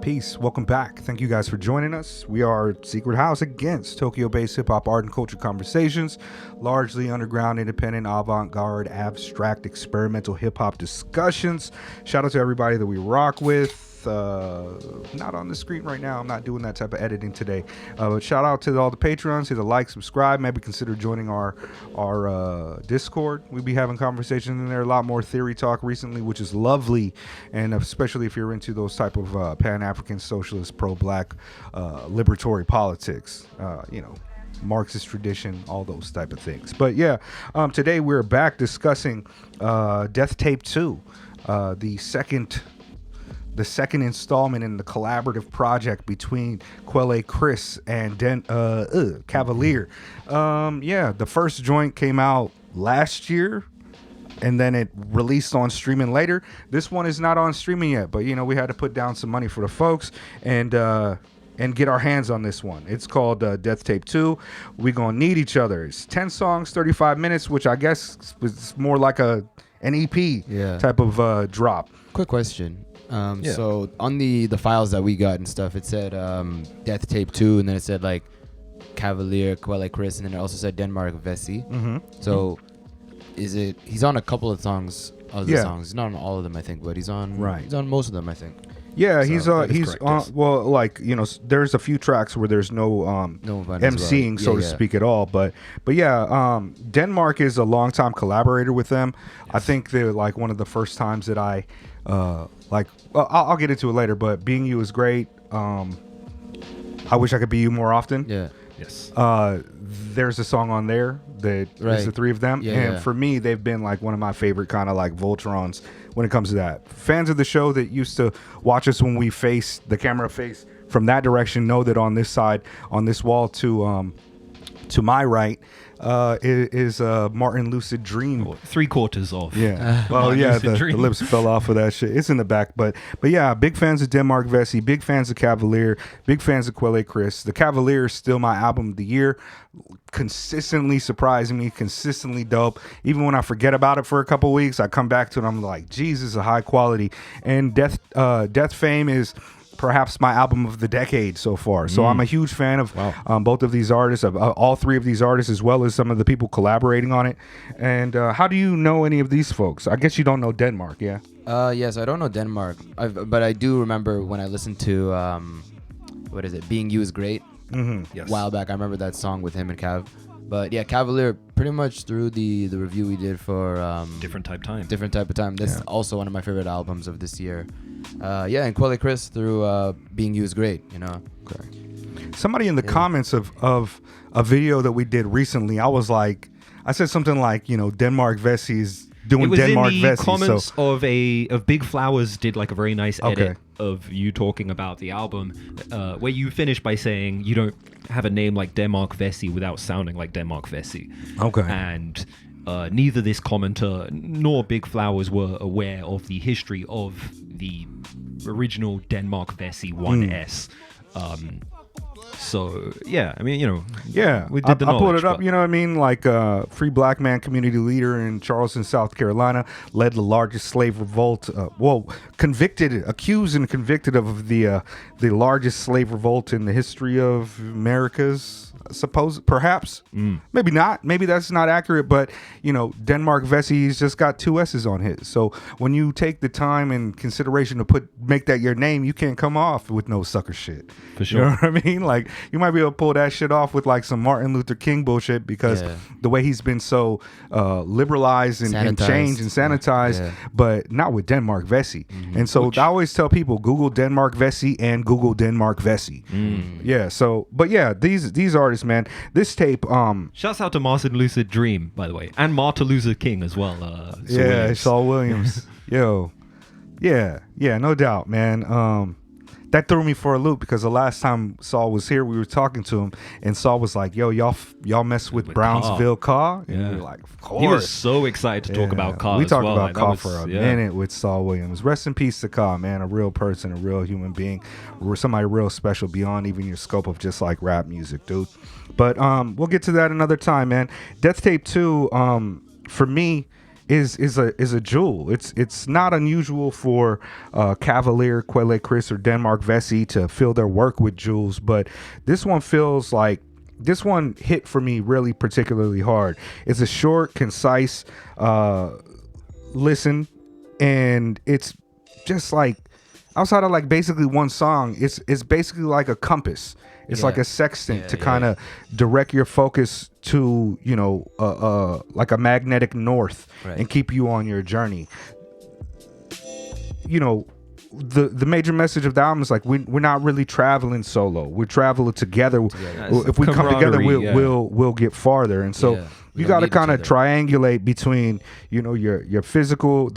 Peace. Welcome back. Thank you guys for joining us. We are Secret House against Tokyo-based hip-hop art and culture conversations, largely underground, independent, avant-garde, abstract, experimental hip-hop discussions. Shout out to everybody that we rock with. Not on the screen right now. I'm not doing that type of editing today. But shout out to all the Patreons. Hit the like, subscribe. Maybe consider joining our Discord. We'll be having conversations in there. A lot more theory talk recently, which is lovely. And especially if you're into those type of Pan-African socialist, pro-black, liberatory politics. Marxist tradition, all those type of things. But yeah, today we're back discussing Death Tape 2, the second installment in the collaborative project between Quelle, Chris, and Cavalier. The first joint came out last year, and then it released on streaming later. This one is not on streaming yet, but we had to put down some money for the folks and get our hands on this one. It's called Death Tape 2. We Gon Need Each Other. It's 10 songs, 35 minutes, which I guess is more like an EP type of drop. Quick question. So on the files that we got and stuff, it said Death Tape 2, and then it said like Cavalier, Quelle, Chris, and then it also said Denmark, Vessey. Mm-hmm. So he's on a couple of songs, songs. He's not on all of them, I think, but he's on most of them, I think. Yeah, so he's on. Well, there's a few tracks where there's no MCing, so to speak, at all. But Denmark is a longtime collaborator with them. Yes. I think they're like one of the first times that I I'll get into it later. But Being You is great. I Wish I Could Be You More Often. Yeah. Yes. There's a song on there that is the three of them, and for me, they've been like one of my favorite kind of like Voltrons when it comes to that. Fans of the show that used to watch us when we face the camera face from that direction know that on this side, on this wall to my right, is Martin Lucid Dream. 3/4 off. Yeah. The lips fell off of that shit. It's in the back. But yeah, big fans of Denmark Vessey, big fans of Cavalier, big fans of Quelle Chris. The Cavalier is still my album of the year. Consistently surprising me, consistently dope. Even when I forget about it for a couple weeks, I come back to it and I'm like, Jesus, a high quality. And Death Fame is perhaps my album of the decade so far. So I'm a huge fan of both of these artists, of all three of these artists, as well as some of the people collaborating on it. And how do you know any of these folks? I guess you don't know Denmark, yeah? Yes, I don't know Denmark, but I do remember when I listened to Being You is Great. Mm-hmm. Yes. A while back. I remember that song with him and Cav. But yeah, Cavalier, pretty much through the review we did for Different Type Time. That's also one of my favorite albums of this year. And Quelle Chris through Being You is great, Okay. Somebody in the comments of a video that we did recently, I said something like, Denmark Vessey is doing Denmark Vessey. It was in the comments of Big Flowers did like a very nice edit of you talking about the album, where you finished by saying you don't have a name like Denmark Vessey without sounding like Denmark Vessey. Okay. And neither this commenter nor Big Flowers were aware of the history of the original Denmark Vessey 1S. So yeah, I mean, we did the knowledge. I pulled it up, you know what I mean? Like free black man community leader in Charleston, South Carolina, led the largest slave revolt. Accused and convicted of the largest slave revolt in the history of America's. Perhaps, maybe not. Maybe that's not accurate. But Denmark Vessey's just got 2 S's on his. So when you take the time and consideration to make that your name, you can't come off with no sucker shit. For sure. You know what I mean? Like you might be able to pull that shit off with like some Martin Luther King bullshit because the way he's been so liberalized and changed and sanitized, but not with Denmark Vessey. Mm-hmm. And so I always tell people Google Denmark Vessey and Google Denmark Vessey. Yeah. So, but yeah, these artists, man, this tape. Shouts out to Martin Lucid Dream, by the way, and Martin Luther King as well. Saul Williams. Yo, yeah, no doubt, man. That threw me for a loop because the last time Saul was here, we were talking to him, and Saul was like, "Yo, y'all mess with Brownsville Ka?" And we were like, "Of course." He was so excited to talk about Ka. We talked about Ka for a minute with Saul Williams. Rest in peace to Ka, man. A real person, a real human being, somebody real special beyond even your scope of just like rap music, dude. But we'll get to that another time, man. Death Tape 2, for me, is a jewel. It's not unusual for Cavalier, Quelle, Chris, or Denmark Vessey to fill their work with jewels, but this one feels like this one hit for me really particularly hard. It's a short, concise listen, and it's just like outside of like basically one song, it's basically like a compass. It's like a sextant to kind of direct your focus to, you know, like a magnetic north and keep you on your journey. You know, the major message of the album is like we're not really traveling solo. We're traveling together. If we come together, we'll get farther. And so you got to kind of triangulate between, you know, the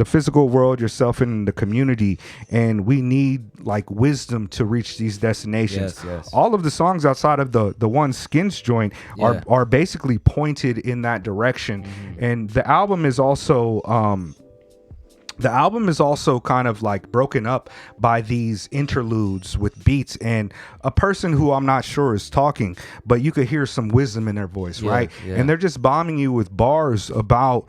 physical world, yourself, and the community. And we need like wisdom to reach these destinations. All of the songs outside of the one Skins joint are basically pointed in that direction. And the album is also kind of like broken up by these interludes with beats and a person who I'm not sure is talking, but you could hear some wisdom in their voice, right? And they're just bombing you with bars about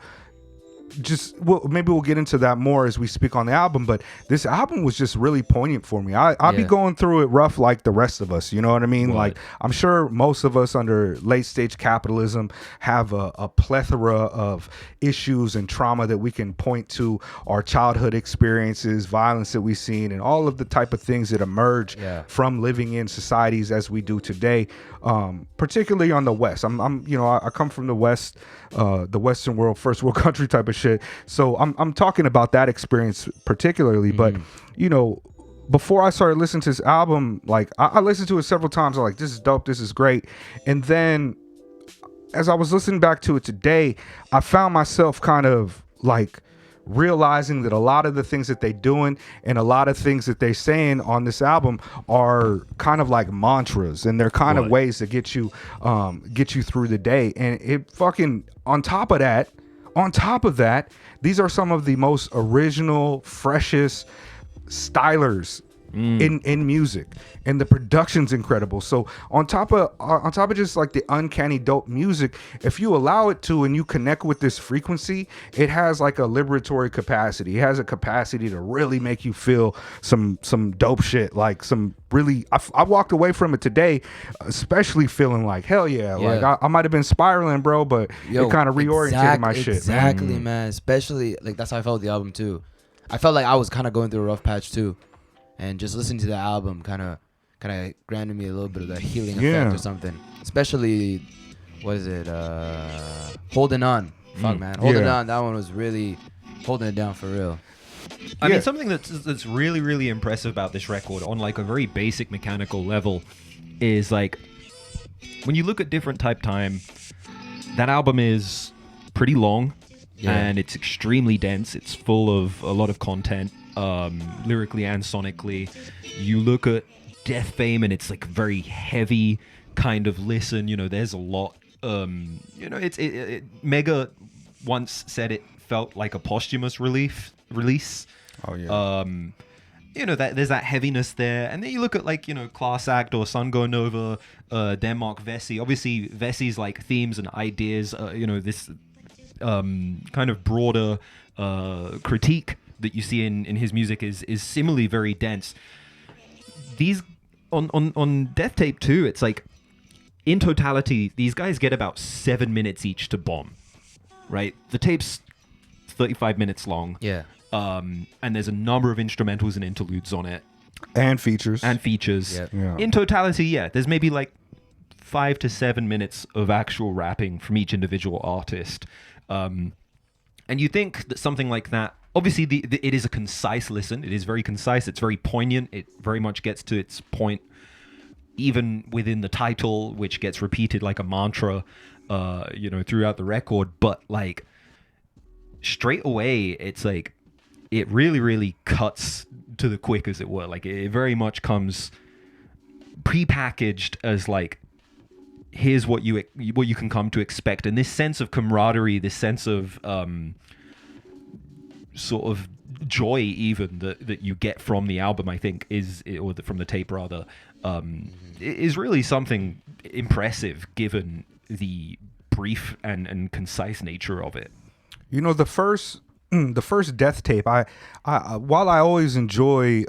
maybe we'll get into that more as we speak on the album, but this album was just really poignant for me. I'll be going through it rough like the rest of us, you know what I mean? Like, I'm sure most of us under late stage capitalism have a plethora of issues and trauma that we can point to, our childhood experiences, violence that we've seen, and all of the type of things that emerge from living in societies as we do today, particularly on the West. I'm you know, I come from the West, the Western world, first world country type of shit. So I'm talking about that experience particularly, but you know, before I started listening to this album, like I listened to it several times. I'm like, this is dope, this is great. And then as I was listening back to it today, I found myself kind of like realizing that a lot of the things that they're doing and a lot of things that they're saying on this album are kind of like mantras, and they're kind of ways to get you through the day. And it fucking on top of that, these are some of the most original, freshest stylers in music, and the production's incredible. So on top of just like the uncanny dope music, if you allow it to and you connect with this frequency, it has like a liberatory capacity. It has a capacity to really make you feel some dope shit, like some really I walked away from it today especially feeling like hell like I might have been spiraling, bro, but it kind of reoriented my shit. Exactly, man. Especially like that's how I felt with the album too. I felt like I was kind of going through a rough patch too. And just listening to the album kind of granted me a little bit of that healing effect or something. Especially, what is it? Holding On. Fuck, man. Holding On. That one was really holding it down for real. I mean, something that's really, really impressive about this record on like a very basic mechanical level is like when you look at Different Type Time, that album is pretty long and it's extremely dense. It's full of a lot of content. Lyrically and sonically. You look at Death Fame and it's like very heavy kind of listen, you know, there's a lot, you know, it Mega once said it felt like a posthumous release. You know, that there's that heaviness there. And then you look at like, you know, Class Act or Sun Go Nova, Denmark Vessey. Obviously Vessey's like themes and ideas, you know, this kind of broader critique that you see in his music is similarly very dense. These on Death Tape 2, it's like in totality these guys get about 7 minutes each to bomb, right? The tape's 35 minutes long, and there's a number of instrumentals and interludes on it, and features. In totality, there's maybe like 5 to 7 minutes of actual rapping from each individual artist, and you think that something like that, obviously, it is a concise listen. It is very concise. It's very poignant. It very much gets to its point, even within the title, which gets repeated like a mantra, you know, throughout the record. But like straight away, it's like it really, really cuts to the quick, as it were. Like it very much comes prepackaged as like, here's what you can come to expect, and this sense of camaraderie, this sense of sort of joy even that you get from the album, I think from the tape rather, is really something impressive given the brief and concise nature of it. You know, the first Death Tape. I while I always enjoy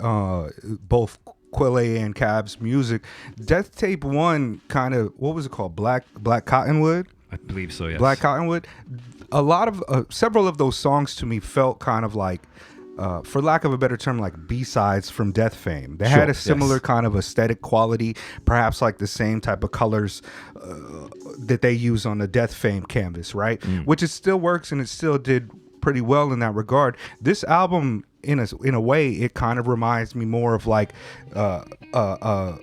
both Quelle and Cav's music, Death Tape 1 kind of, what was it called? Black Cottonwood. I believe so. Yes. Black Cottonwood. A lot of several of those songs to me felt kind of like, for lack of a better term, like B-sides from Death fame. They had a similar kind of aesthetic quality, perhaps like the same type of colors that they use on the Death fame canvas, right? Which it still works, and it still did pretty well in that regard. This album, in a way, it kind of reminds me more of like a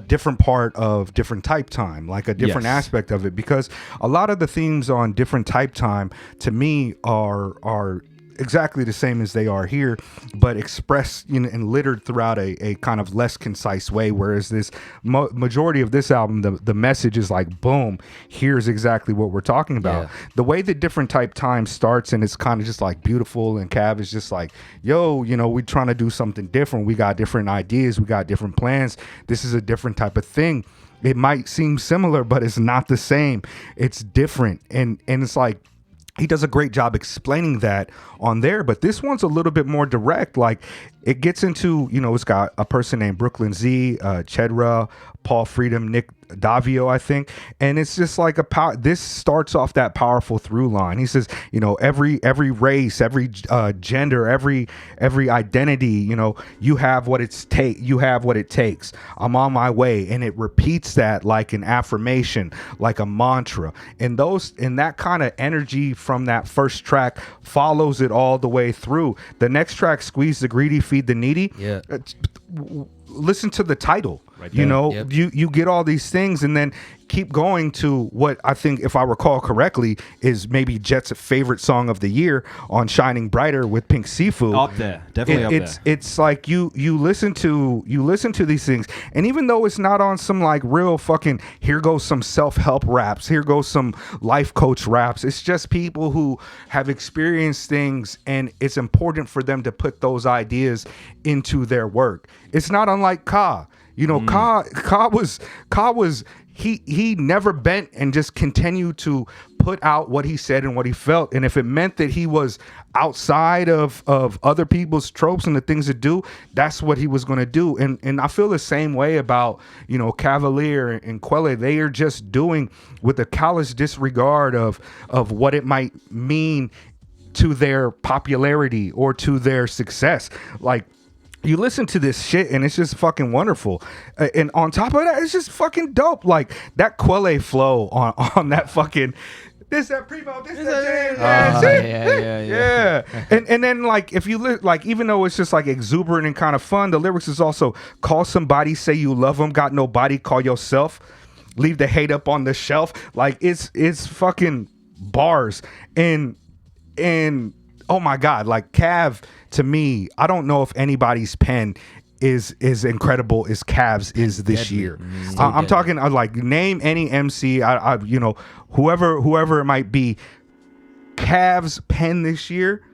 different part of Different Type Time, like a different aspect of it, because a lot of the themes on Different Type Time to me are exactly the same as they are here, but expressed, you know, and littered throughout a kind of less concise way. Whereas this majority of this album, the message is like, boom, here's exactly what we're talking about. The way that Different Type Time starts, and it's kind of just like beautiful, and Cav is just like, yo, you know, we're trying to do something different. We got different ideas. We got different plans. This is a different type of thing. It might seem similar, but it's not the same. It's different. And it's like, he does a great job explaining that on there, but this one's a little bit more direct. Like, it gets into, you know, it's got a person named Brooklyn Z, Chedra, Paul Freedom, Nick Davio, I think, and it's just like this starts off that powerful through line. He says, you know, every race, every gender, every identity, you know, you have what it takes. I'm on my way, and it repeats that like an affirmation, like a mantra. And that kind of energy from that first track follows it all the way through. The next track, Squeeze the Greedy, Feed the Needy. Yeah. Listen to the title. Right you there. know, Yep. you get all these things, and then keep going to what I think, if I recall correctly, is maybe Jet's favorite song of the year on Shining Brighter with Pink Seafood. Up there, definitely up there. It's like you listen to these things, and even though it's not on some like real fucking, here goes some self-help raps, here goes some life coach raps, it's just people who have experienced things, and it's important for them to put those ideas into their work. It's not unlike Ka. You know, Ka was he never bent and just continued to put out what he said and what he felt. And if it meant that he was outside of other people's tropes and the things to do, that's what he was going to do. And I feel the same way about, you know, Cavalier and Quelle. They are just doing with a callous disregard of what it might mean to their popularity or to their success. Like, you listen to this shit and it's just fucking wonderful. And on top of that, it's just fucking dope. Like that Quelle flow on that fucking, this that primo, this that jam. Yeah. And then like, if you like, even though it's just like exuberant and kind of fun, the lyrics is also, call somebody, say you love them, got nobody, call yourself, leave the hate up on the shelf. Like it's fucking bars. And oh my God, like Cav, to me, I don't know if anybody's pen is as incredible as Cav's is this year. I'm talking like, name any MC, I you know, whoever it might be, Cav's pen this year,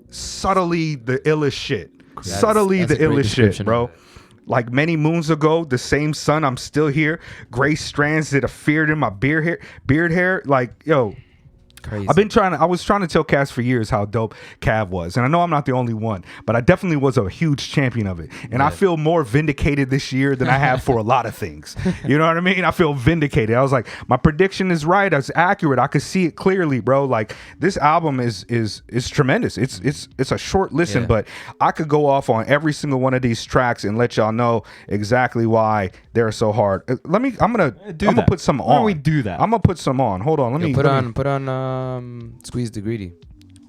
subtly the illest shit. That's the illest shit, bro. Like many moons ago, the same sun, I'm still here. Gray strands that are feared in my beard hair. Like, yo, crazy. I was trying to tell Cav for years how dope Cav was. And I know I'm not the only one, but I definitely was a huge champion of it. And I feel more vindicated this year than I have for a lot of things. You know what I mean? I feel vindicated. I was like, my prediction is right. It's accurate. I could see it clearly, bro. Like, this album is tremendous. It's a short listen, but I could go off on every single one of these tracks and let y'all know exactly why they're so hard. I'm gonna put some on. Why don't we do that? I'm gonna put some on. Hold on. Let me put on Squeeze the Greedy.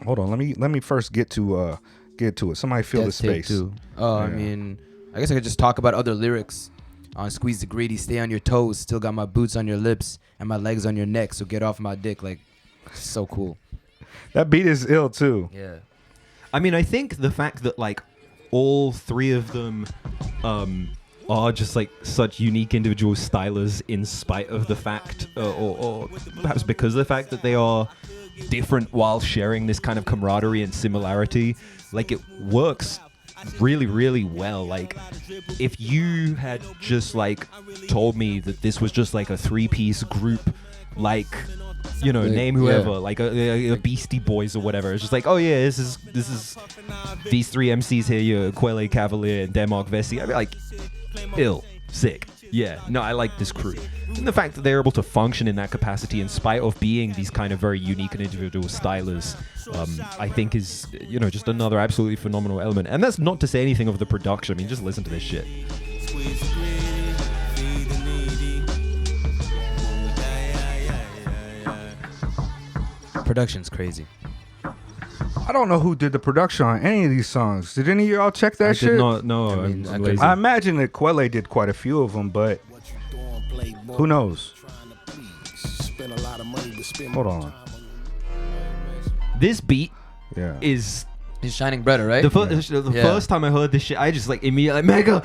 Hold on. Let me first get to it. Somebody fill the space. I mean, I guess I could just talk about other lyrics on Squeeze the Greedy. Stay on your toes. Still got my boots on your lips and my legs on your neck. So get off my dick. Like, so cool. That beat is ill too. Yeah. I mean, I think the fact that like all three of them are just like such unique individual stylers, in spite of the fact, or perhaps because of the fact that they are different while sharing this kind of camaraderie and similarity, like it works really, really well. Like, if you had just like told me that this was just like a 3-piece group, like you know, name whoever, like a Beastie Boys or whatever. It's just like, oh yeah, this is these three MCs here, your Quelle, Cavalier, and Denmark Vessey. I'd be like, ill, sick. Yeah, no, I like this crew. And the fact that they're able to function in that capacity in spite of being these kind of very unique and individual stylers, I think is, you know, just another absolutely phenomenal element. And that's not to say anything of the production. I mean, just listen to this shit. Production's crazy. I don't know who did the production on any of these songs. Did any of y'all check that shit? I did not know. I imagine that Quelle did quite a few of them, but who knows? Hold on. This beat is Shining Brighter, right? The first time I heard this shit, I just like immediately mega.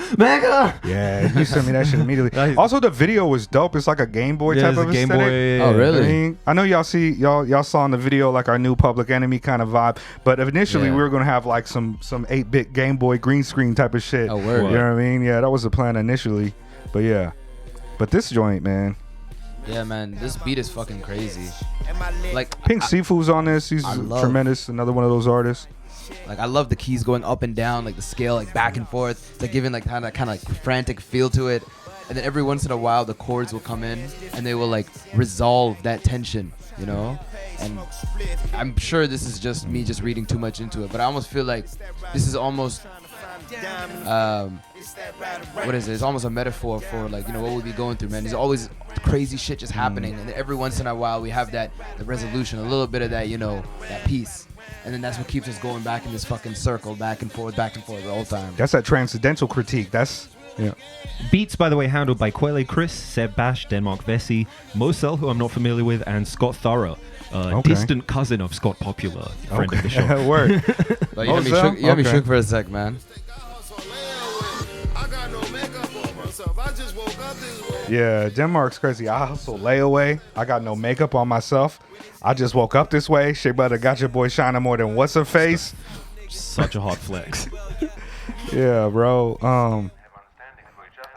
Yeah, you sent me that shit immediately. Also, the video was dope. It's like a Game Boy type of Game aesthetic. Boy. Oh, really? I know y'all saw in the video like our new Public Enemy kind of vibe. But initially we were gonna have like some 8-bit Game Boy green screen type of shit. Oh, word. You know what I mean? Yeah, that was the plan initially. But yeah, but this joint, man. Yeah, man, this beat is fucking crazy. Like Pink Sifu's on this. He's tremendous. Another one of those artists. Like I love the keys going up and down, like the scale, like back and forth. It's like giving like kind of like frantic feel to it. And then every once in a while, the chords will come in and they will like resolve that tension, you know. And I'm sure this is just me just reading too much into it, but I almost feel like this is almost what is it? It's almost a metaphor for like, you know, what we'll be going through, man. There's always crazy shit just happening, and then every once in a while we have the resolution, a little bit of that, you know, that peace. And then that's what keeps us going back in this fucking circle, back and forth the whole time. That's that transcendental critique. That's, yeah. Beats, by the way, handled by Quelle Chris, Seb Bash, Denmark Vessey, Mosel, who I'm not familiar with, and Scott Thorough, distant cousin of Scott Popular, friend of the show. Word. Like, you had me shook for a sec, man. Yeah, Denmark's crazy. I hustle layaway. I got no makeup on myself. I just woke up this way. Shea Butter got your boy shining more than what's her face. Such a hot flex. Yeah, bro.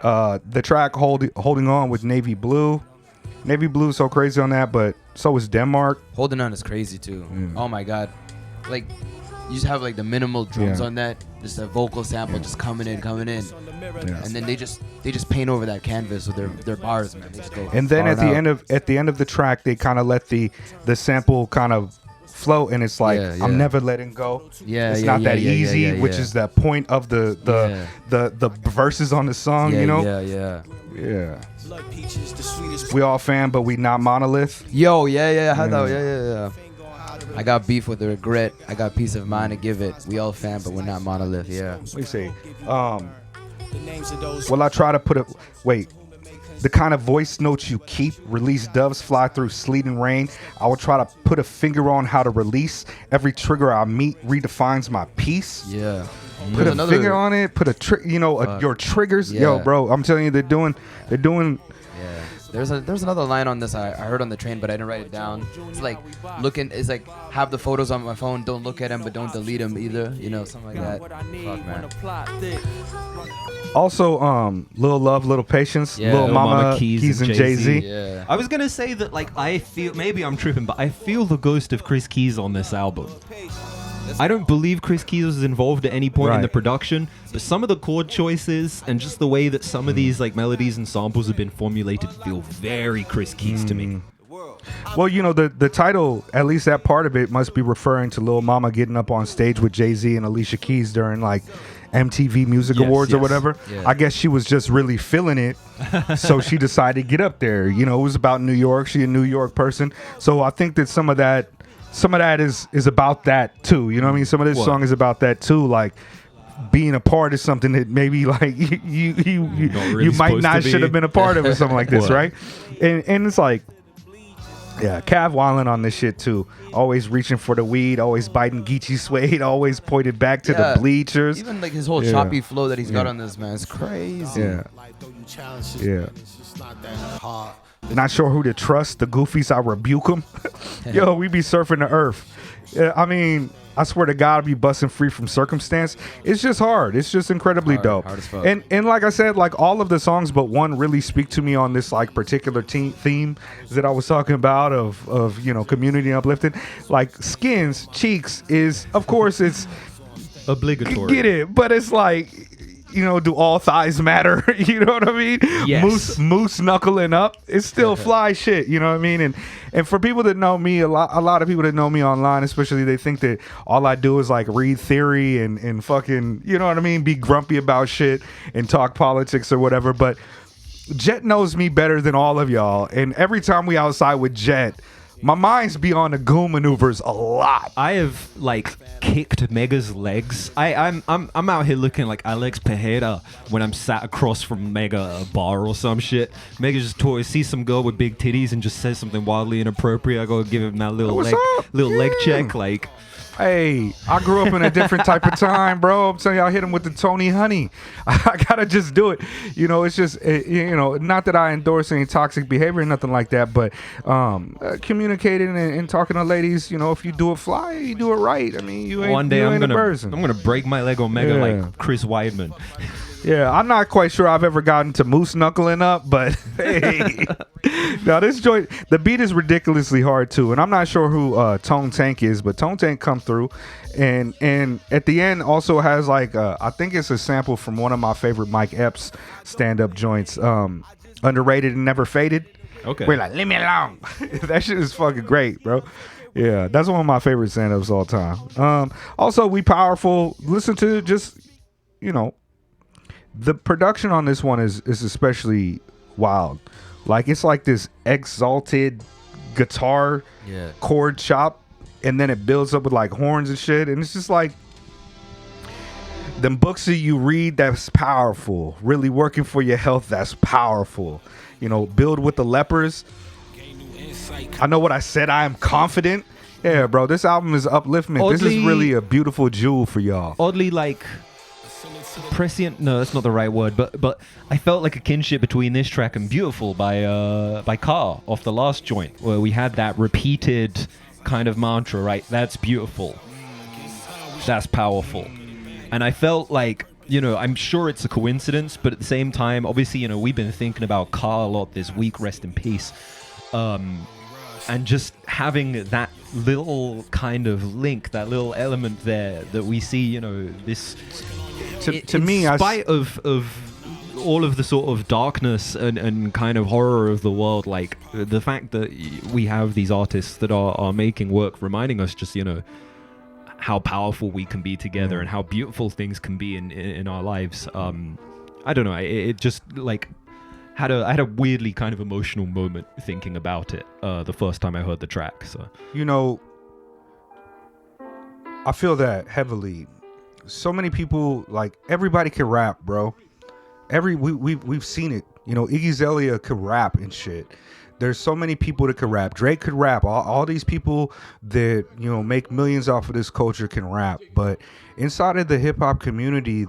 The track holding on with Navy Blue. Navy Blue is so crazy on that, but so is Denmark. Holding on is crazy too. Oh my god. Like you just have like the minimal drums on that, just a vocal sample just coming in. And then they just paint over that canvas with their bars, man. They just go and then at the end of the track, they kind of let the sample kind of float, and it's like I'm never letting go. It's not that easy, which is the point of the verses on the song. You know. Yeah. We all fan, but we not monolith. Yo, I had that. Yeah. I got beef with the regret. I got peace of mind to give it. We all fan, but we're not monolith. Yeah. What do you say? Well, I try to put it. Wait. The kind of voice notes you keep, release doves fly through sleet and rain. I will try to put a finger on how to release. Every trigger I meet redefines my peace. Yeah. Put a finger on it. Put your triggers. Yeah. Yo, bro, I'm telling you, they're doing. Yeah. There's another line on this I heard on the train, but I didn't write it down. It's like have the photos on my phone, don't look at them, but don't delete them either. You know, something like that. Fuck, man. Also, Lil Love, Little Patience, Lil Mama, Keys and Jay-Z. Yeah. I was gonna say that, like, I feel, maybe I'm tripping, but I feel the ghost of Chris Keys on this album. I don't believe Chris Keys was involved at any point in the production, but some of the chord choices and just the way that some of these like melodies and samples have been formulated feel very Chris Keys to me. Well, you know, the title, at least that part of it, must be referring to Lil Mama getting up on stage with Jay-Z and Alicia Keys during like MTV Music Awards or whatever. Yeah. I guess she was just really feeling it, so she decided to get up there. You know, it was about New York. She a New York person, so I think that some of that is about that too. You know what I mean? Some of this song is about that too, like being a part of something that maybe like you might not should have been a part of or something like this, right? And it's like, yeah, Cav wilding on this shit too. Always reaching for the weed, always biting Geechee Suede, always pointed back to the bleachers. Even like his whole choppy flow that he's got on this, man, it's crazy. Yeah. Not sure who to trust. The goofies, I rebuke them. Yo, we be surfing the earth. I mean, I swear to God, I'll be busting Free from Circumstance. It's just hard. It's just incredibly dope. Hard as fuck. And like I said, like all of the songs but one really speak to me on this like particular theme that I was talking about of community and uplifting. Like Skins, Cheeks is, of course, it's obligatory. Get it, but it's like, do all thighs matter? You know what I mean? Yes. Moose knuckling up. It's still fly shit. You know what I mean? And for people that know me, a lot of people that know me online, especially, they think that all I do is like read theory and fucking, you know what I mean? Be grumpy about shit and talk politics or whatever. But Jet knows me better than all of y'all. And every time we outside with Jet, my mind's be on the goon maneuvers a lot. I have like kicked Mega's legs. I'm out here looking like Alex Pereira when I'm sat across from Mega at a bar or some shit. Mega just sees some girl with big titties and just says something wildly inappropriate. I go give him that little leg check. Like, hey, I grew up in a different type of time, bro. I'm telling you, I hit him with the Tony Honey. I gotta just do it. It's just, not that I endorse any toxic behavior or nothing like that, but communicating and talking to ladies, if you do it fly, you do it right. I mean, you ain't one day I'm person. gonna break my leg on Mega like Chris Weidman. Yeah, I'm not quite sure I've ever gotten to moose knuckling up, but hey. Now this joint, the beat is ridiculously hard too, and I'm not sure who Tone Tank is, but Tone Tank come through, and at the end also has like I think it's a sample from one of my favorite Mike Epps stand-up joints, Underrated and Never Faded. Okay, we're like, leave me alone. That shit is fucking great, bro. Yeah, that's one of my favorite stand-ups all time. Also, We Powerful. Listen to just the production on this one is especially wild. Like, it's like this exalted guitar chord chop, and then it builds up with like horns and shit, and it's just like them books that you read that's powerful. Really working for your health, that's powerful. Build with the lepers. I know what I said. I am confident. Yeah, bro, this album is upliftment. This is really a beautiful jewel for y'all. Oddly, like, prescient, no, that's not the right word, but I felt like a kinship between this track and Beautiful by Car off the last joint, where we had that repeated kind of mantra, right? That's beautiful, that's powerful. And I felt like, I'm sure it's a coincidence, but at the same time, obviously, we've been thinking about Car a lot this week, rest in peace, and just having that little kind of link, that little element there that we see, this to me, in spite of all of the sort of darkness and kind of horror of the world, like the fact that we have these artists that are making work, reminding us just, how powerful we can be together and how beautiful things can be in our lives. I don't know, it just like I had a weirdly kind of emotional moment thinking about it the first time I heard the track. So I feel that heavily. So many people, like, everybody can rap, bro. We've seen it. Iggy Azalea could rap and shit. There's so many people that could rap. Drake could rap. All these people that make millions off of this culture can rap. But inside of the hip hop community,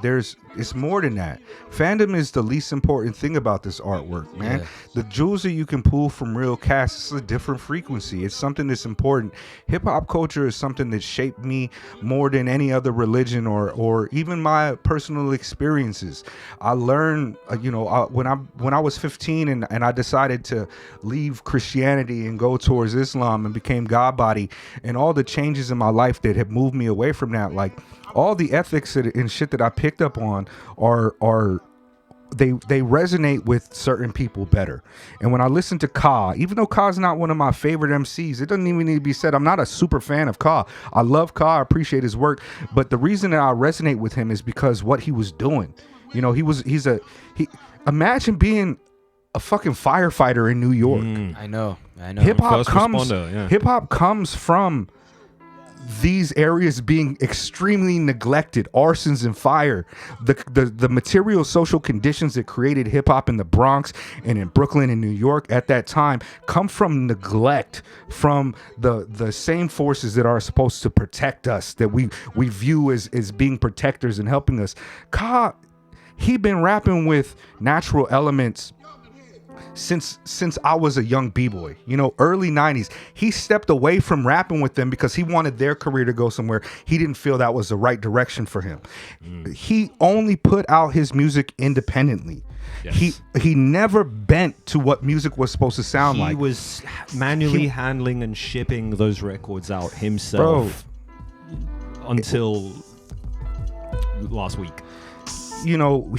it's more than that. Fandom is the least important thing about this artwork, man. Yeah. The jewels that you can pull from real casts is a different frequency. It's something that's important. Hip hop culture is something that shaped me more than any other religion or even my personal experiences. I learned, when I was 15 and I decided to leave Christianity and go towards Islam and became God body, and all the changes in my life that have moved me away from that, like all the ethics and shit that I picked up on are they resonate with certain people better. And when I listen to Ka, even though Ka's not one of my favorite MCs, it doesn't even need to be said, I'm not a super fan of Ka. I love Ka, I appreciate his work, but the reason that I resonate with him is because what he was doing. Imagine being a fucking firefighter in New York. I know. Hip hop comes from these areas being extremely neglected, arsons and fire. The material social conditions that created hip hop in the Bronx and in Brooklyn and New York at that time come from neglect, from the same forces that are supposed to protect us, that we view as being protectors and helping us. Ka, he been rapping with natural elements since I was a young b-boy, you know, early 90s. He stepped away from rapping with them because he wanted their career to go somewhere. He didn't feel that was the right direction for him. He only put out his music independently. Yes. He never bent to what music was supposed to sound like. He was manually handling and shipping those records out himself, until last week. You know,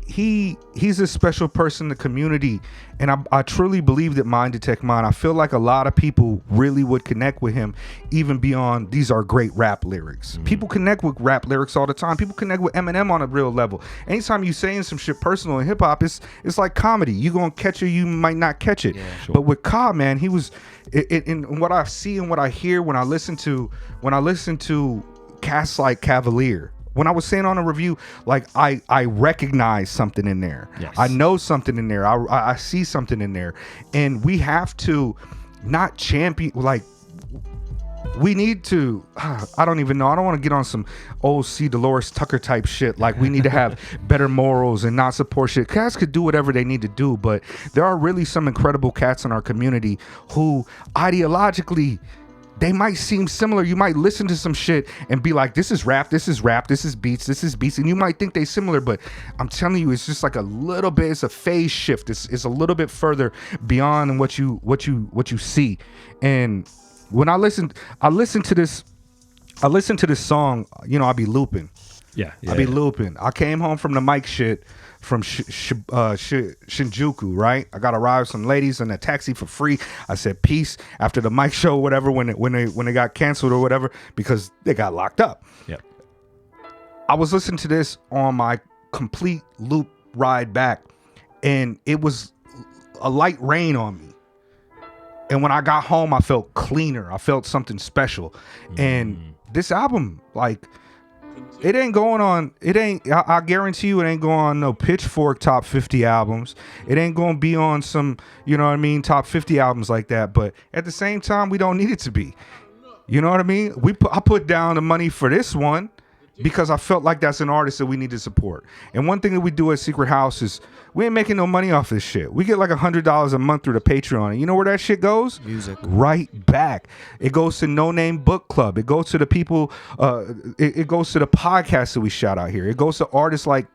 he's a special person in the community, and I truly believe that Mind Detect Mind, I feel like a lot of people really would connect with him, even beyond these are great rap lyrics. People connect with rap lyrics all the time. People connect with Eminem on a real level. Anytime you saying some shit personal in hip-hop, it's like comedy. You gonna catch it, you might not catch it. Sure. But with Ka, man, he was in what I see and what I hear when I listen to cats like Cavalier. When I was saying on a review, like I recognize something in there. Yes. I know something in there. I see something in there. And we have to not champion, like, we need to, I don't even know. I don't want to get on some old C. Dolores Tucker type shit. Like, we need to have better morals and not support shit. Cats could do whatever they need to do, but there are really some incredible cats in our community who ideologically, they might seem similar. You might listen to some shit and be like, this is rap, this is rap, this is beats, and you might think they similar, but I'm telling you, it's just like a little bit, it's a phase shift. It's a little bit further beyond what you see. And when I listen to this song, you know, I'll be looping. I'll be looping. I came home from the mic shit from Shinjuku, right? I got to ride with some ladies in a taxi for free. I said peace after the mic show, whatever, when they got canceled or whatever, because they got locked up. Yep. I was listening to this on my complete loop ride back, and it was a light rain on me. And when I got home, I felt cleaner. I felt something special. And this album, like, it ain't going on. I guarantee you, it ain't going on no Pitchfork top 50 albums. It ain't going to be on some, you know what I mean, top 50 albums like that. But at the same time, we don't need it to be. You know what I mean? I put down the money for this one because I felt like that's an artist that we need to support. And one thing that we do at Secret House is we ain't making no money off this shit. We get like $100 a month through the Patreon. And you know where that shit goes? Music. Right back. It goes to Noname Book Club. It goes to the people, it goes to the podcasts that we shout out here. It goes to artists like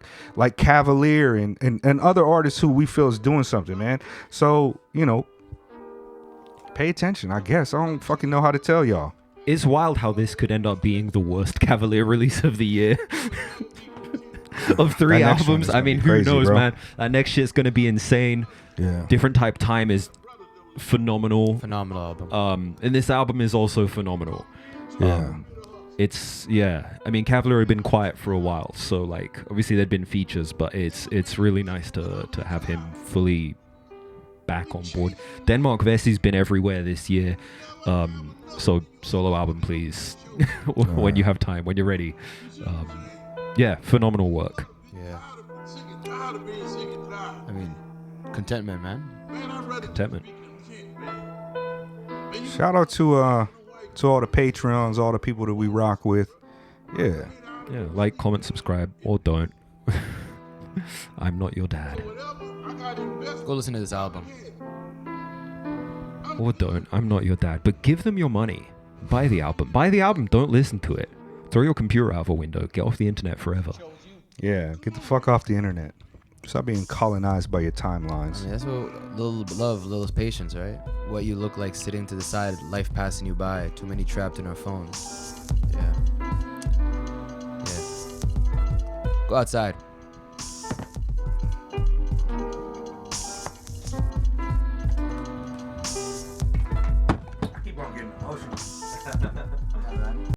Cavalier and other artists who we feel is doing something, man. So, you know, pay attention, I guess. I don't fucking know how to tell y'all. It's wild how this could end up being the worst Cavalier release of the year. Of 3 albums. I mean, who knows, bro. Man? That next shit's gonna be insane. Yeah. Different Type Time is phenomenal. Phenomenal album. And this album is also phenomenal. Yeah. I mean, Cavalier had been quiet for a while, so like obviously there'd been features, but it's really nice to have him fully back on board. Denmark Vessey's been everywhere this year. So solo album, please. When you have time, when you're ready. Yeah, phenomenal work. Yeah. I mean, contentment, man. Contentment. Shout out to all the Patreons, all the people that we rock with. Yeah. Yeah, like, comment, subscribe, or don't. I'm not your dad. Go listen to this album. Or don't. I'm not your dad. But give them your money. Buy the album. Buy the album. Don't listen to it. Throw your computer out of a window. Get off the internet forever. Yeah, get the fuck off the internet. Stop being colonized by your timelines. I mean, that's what little patience, right? What you look like sitting to the side, life passing you by. Too many trapped in our phones. Yeah. Go outside.